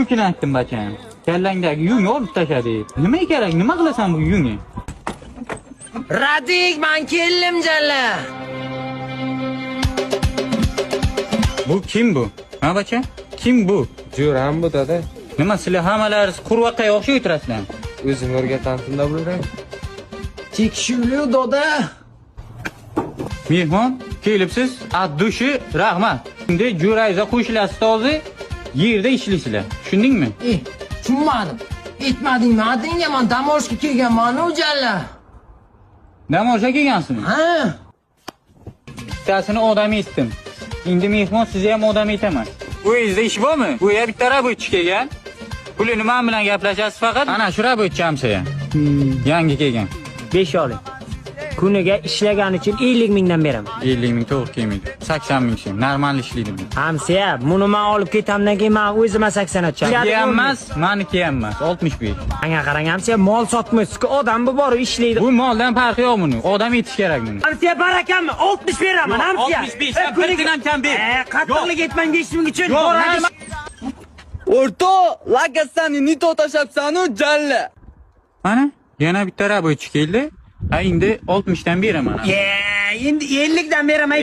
To'kini aytdim bacham. Kallangdagi yungni olib tashladi. Nima kerak? Nima qilasan bu yungni? Radik, men keldim jalla. Bu kim bu? Ha bacha? Kim bu? Jo'ram bu dada. Nima sizlar hammalaringiz qurvaqqa o'xshab o'tirasizlar? O'zim o'rgatamda bular. Tekshirli doda. Mehmon, kelibsiz. Ad-dushi, rahmat. Endi jo'rayza qo'shilasiz hozir. Yerda ishlaysizlar. Tushundingmi? Tushunmadim. Aytmadingmi? Adingga men dam olishga kelganman-ku jalla. Dam olishga kelgansizmi? Ha? Bittasini odam etdim. Endi mehmon sizni ham odam etaman. Uyingizda ish bormi? Bu yer bitta rabotchi kelgan. Pulini men bilan gaplashasiz faqat. Ana shu rabotchi hamsa. Yangi kelgan. 5 oling. Kuniga ishlagani uchun 50 mingdan beraman. 50 ming to'g'ri kelmaydi. 80 ming so'm. Normal ishlaydi bu. Hamsiya, buni men olib ketamdan keyin men o'zim 80 ocham. Emas, meniki ham emas. 65. Menga qarang, hamsiya, mol sotmaysiz-ku, odam bu bor ishlaydi. Bu moldan farqi yo'q buni. Odam etish kerak buni. Hamsiya, barakammi? 60 beraman, hamsiya. 65 dan birdan kam ber. Qattiqlik etmang 5 ming uchun. O'rto, lakasani nito tashabsanu jalla. Mana, yana bitta rabotchi keldi. Ha endi 60 dan beraman. Endi 50 dan beraman.